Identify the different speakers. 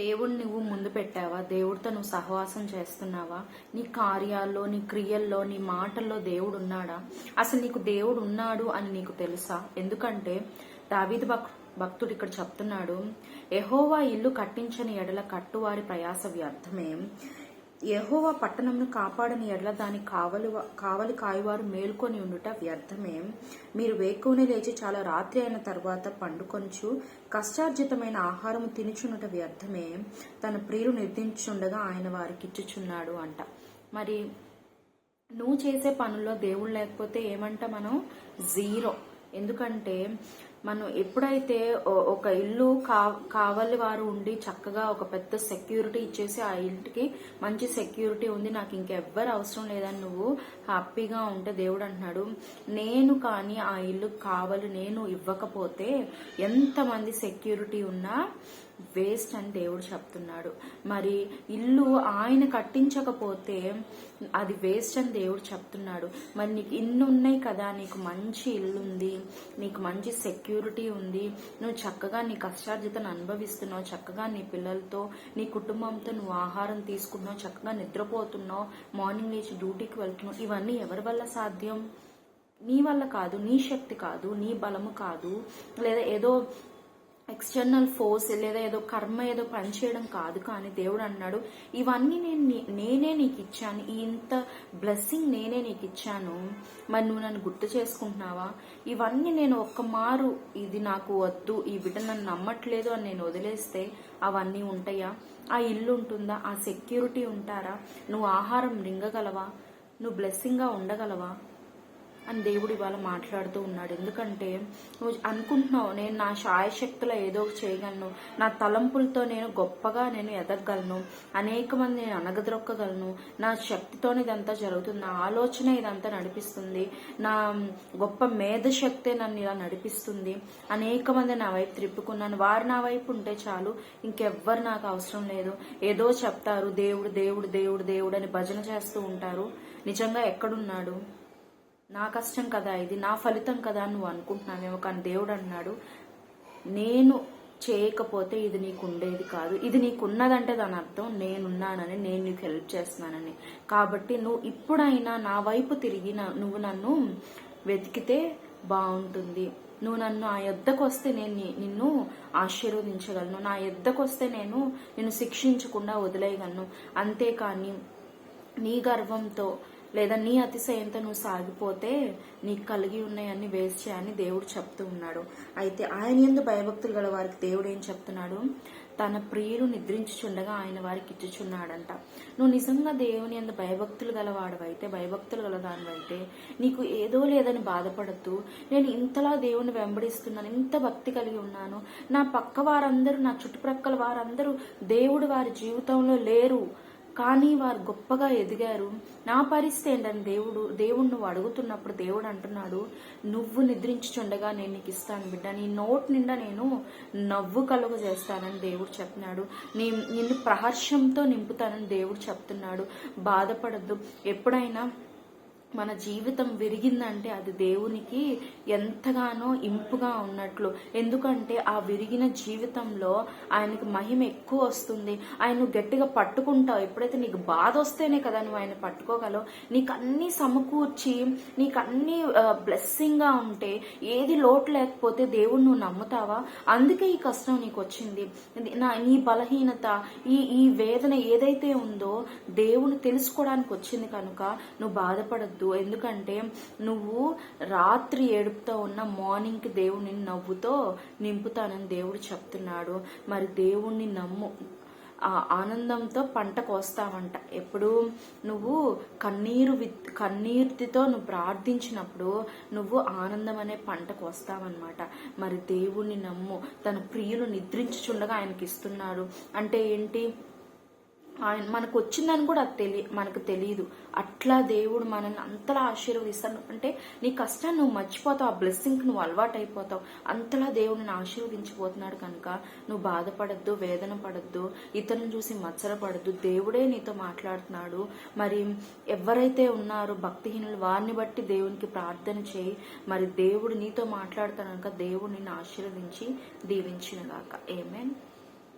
Speaker 1: దేవుడు నువ్వు ముందు పెట్టావా? దేవుడితో నువ్వు సహవాసం చేస్తున్నావా? నీ కార్యాల్లో, నీ క్రియల్లో, నీ మాటల్లో దేవుడు ఉన్నాడా? అసలు నీకు దేవుడు ఉన్నాడు అని నీకు తెలుసా? ఎందుకంటే దావీదు భక్తుడు ఇక్కడ చెప్తున్నాడు, యెహోవా ఇల్లు కట్టించని ఎడల కట్టువారి ప్రయాస వ్యర్థమే, యెహోవా పట్టణంను కాపాడని ఎడల దాని కావలి కాయువారు మేల్కొని ఉండుట వ్యర్థమే. మీరు వేకువనే లేచి చాలా రాత్రి అయిన తర్వాత పండుకొంచు కష్టార్జితమైన ఆహారము తినుచునుట వ్యర్థమే. తన ప్రియులు నిర్దించుండగా ఆయన వారికి ఇచ్చుచున్నాడు అంట. మరి నువ్వు చేసే పనుల్లో దేవుడు లేకపోతే ఏమంట? మనం జీరో. ఎందుకంటే మనం ఎప్పుడైతే ఒక ఇల్లు కావాలి వారు ఉండి చక్కగా ఒక పెద్ద సెక్యూరిటీ ఇచ్చేసి ఆ ఇంటికి మంచి సెక్యూరిటీ ఉంది, నాకు ఇంకెవ్వరు అవసరం లేదని నువ్వు హ్యాపీగా ఉంటే దేవుడు అంటున్నాడు, నేను కానీ ఆ ఇల్లు కావాలి నేను ఇవ్వకపోతే ఎంతమంది సెక్యూరిటీ ఉన్నా వేస్ట్ అని దేవుడు చెప్తున్నాడు. మరి ఇల్లు ఆయన కట్టించకపోతే అది వేస్ట్ అని దేవుడు చెప్తున్నాడు. మరి నీకు ఇన్ని ఉన్నాయి కదా, నీకు మంచి ఇల్లు ఉంది, నీకు మంచి సెక్యూరిటీ ఉంది, నువ్వు చక్కగా నీ కష్టార్జితను అనుభవిస్తున్నావు, చక్కగా నీ పిల్లలతో నీ కుటుంబంతో నువ్వు ఆహారం తీసుకుంటున్నావు, చక్కగా నిద్రపోతున్నావు, మార్నింగ్ లేచి డ్యూటీకి వెళ్తున్నావు. ఇవన్నీ ఎవరి వల్ల సాధ్యం? నీ వల్ల కాదు, నీ శక్తి కాదు, నీ బలము కాదు, లేదా ఏదో ఎక్స్టర్నల్ ఫోర్స్ లేదా ఏదో కర్మ ఏదో పనిచేయడం కాదు. కానీ దేవుడు అన్నాడు, ఇవన్నీ నేనే నీకు ఇచ్చాను, ఇంత బ్లెస్సింగ్ నేనే నీకు ఇచ్చాను, మరి నువ్వు నన్ను గుర్తు చేసుకుంటున్నావా? ఇవన్నీ నేను ఒక్క మారు ఇది నాకు వద్దు, ఈ బిడ్డ నన్ను నమ్మట్లేదు అని నేను వదిలేస్తే అవన్నీ ఉంటాయా? ఆ ఇల్లు ఉంటుందా? ఆ సెక్యూరిటీ ఉంటారా? నువ్వు ఆహారం రింగగలవా? నువ్వు బ్లెస్సింగ్గా ఉండగలవా అని దేవుడు ఇవాళ మాట్లాడుతూ ఉన్నాడు. ఎందుకంటే నువ్వు అనుకుంటున్నావు, నేను నా శాయశక్తిలో ఏదో చేయగలను, నా తలంపులతో నేను గొప్పగా నేను ఎదగగలను, అనేక మంది నేను అనగదొక్కగలను, నా శక్తితోనే ఇదంతా జరుగుతుంది, నా ఆలోచన ఇదంతా నడిపిస్తుంది, నా గొప్ప మేధశక్తే నన్ను ఇలా నడిపిస్తుంది, అనేక మంది నా వైపు త్రిప్పుకున్నాను, వారు నా వైపు ఉంటే చాలు, ఇంకెవ్వరు నాకు అవసరం లేదు. ఏదో చెప్తారు, దేవుడు దేవుడు దేవుడు దేవుడు అని భజన చేస్తూ ఉంటారు. నిజంగా ఎక్కడున్నాడు? నా కష్టం కదా ఇది, నా ఫలితం కదా నువ్వు అనుకుంటున్నావేమో. కానీ దేవుడు అన్నాడు, నేను చేయకపోతే ఇది నీకు ఉండేది కాదు, ఇది నీకున్నదంటే దాని అర్థం నేనున్నానని, నేను నీకు హెల్ప్ చేస్తున్నానని. కాబట్టి నువ్వు ఇప్పుడైనా నా వైపు తిరిగి నువ్వు నన్ను వెతికితే బాగుంటుంది. నువ్వు నన్ను ఆ యొద్దకు వస్తే నేను నిన్ను ఆశీర్వదించగలను, నా యొద్దకు వస్తే నేను నిన్ను శిక్షించకుండా వదిలేయగలను. అంతేకాని నీ గర్వంతో లేదా నీ అతిశయంతో నువ్వు సాగిపోతే నీకు కలిగి ఉన్నాయన్ని వేస్ట్ చేయని దేవుడు చెప్తూ ఉన్నాడు. అయితే ఆయన యందు భయభక్తులు గల వారికి దేవుడు ఏం చెప్తున్నాడు? తన ప్రియులు నిద్రించుచుండగా ఆయన వారికి ఇచ్చుచున్నాడంట. నువ్వు నిజంగా దేవుని యందు భయభక్తులు గలవాడవైతే, భయభక్తులు గలదానివైతే నీకు ఏదో లేదని బాధపడద్దు. నేను ఇంతలా దేవుని వెంబడిస్తున్నాను, ఇంత భక్తి కలిగి ఉన్నాను, నా పక్క వారందరూ, నా చుట్టుప్రక్కల వారందరూ దేవుడు వారి జీవితంలో లేరు, కానీ వారు గొప్పగా ఎదిగారు, నా పరిస్థితి ఏంటని దేవుడు నువ్వు అడుగుతున్నప్పుడు దేవుడు అంటున్నాడు, నువ్వు నిద్రించుచుండగా నేను నీకు ఇస్తాను బిడ్డ, నీ నోటి నిండా నేను నవ్వు కలుగ చేస్తానని దేవుడు చెప్తున్నాడు, నిన్ను ప్రహర్షంతో నింపుతానని దేవుడు చెప్తున్నాడు. బాధపడద్దు. ఎప్పుడైనా మన జీవితం విరిగిందంటే అది దేవునికి ఎంతగానో ఇంపుగా ఉన్నట్లు. ఎందుకంటే ఆ విరిగిన జీవితంలో ఆయనకి మహిమ ఎక్కువ వస్తుంది. ఆయన గట్టిగా పట్టుకుంటావు. ఎప్పుడైతే నీకు బాధ వస్తేనే కదా నువ్వు ఆయన పట్టుకోగలవు. నీకు అన్ని సమకూర్చి నీకు అన్ని బ్లెస్సింగ్ గా ఉంటే, ఏది లోటు లేకపోతే దేవుడు నువ్వు నమ్ముతావా? అందుకే ఈ కష్టం నీకు వచ్చింది. నీ బలహీనత, ఈ వేదన ఏదైతే ఉందో దేవుని తెలుసుకోవడానికి వచ్చింది కనుక నువ్వు బాధపడద్దు. ఎందుకంటే నువ్వు రాత్రి ఏడుపుతో ఉన్న మార్నింగ్ కి దేవుడిని నవ్వుతో నింపుతానని దేవుడు చెప్తున్నాడు. మరి దేవుణ్ణి నమ్ము. ఆ ఆనందంతో పంట కోస్తావంట. ఎప్పుడు నువ్వు కన్నీరుతో నువ్వు ప్రార్థించినప్పుడు నువ్వు ఆనందం అనే పంట కోస్తావన్నమాట. మరి దేవుణ్ణి నమ్ము. తన ప్రియులు నిద్రించుచుండగా ఆయనకి ఇస్తున్నాడు అంటే ఏంటి? ఆయన మనకు వచ్చిందని కూడా మనకు తెలియదు. అట్లా దేవుడు మనల్ని అంతలా ఆశీర్వదిస్తాడు. అంటే నీ కష్టాన్ని నువ్వు మర్చిపోతావు, ఆ బ్లెస్సింగ్కి నువ్వు అలవాటు అయిపోతావు. అంతలా దేవుడిని ఆశీర్వదించిపోతున్నాడు కనుక నువ్వు బాధపడద్దు, వేదన పడద్దు, ఇతరులను చూసి మత్సరపడద్దు. దేవుడే నీతో మాట్లాడుతున్నాడు. మరి ఎవరైతే ఉన్నారో భక్తిహీనులు, వారిని బట్టి దేవునికి ప్రార్థన చేయి. మరి దేవుడు నీతో మాట్లాడుతాడు కనుక దేవుడు నిన్ను ఆశీర్వదించి దీవించినగాక. ఆమేన్.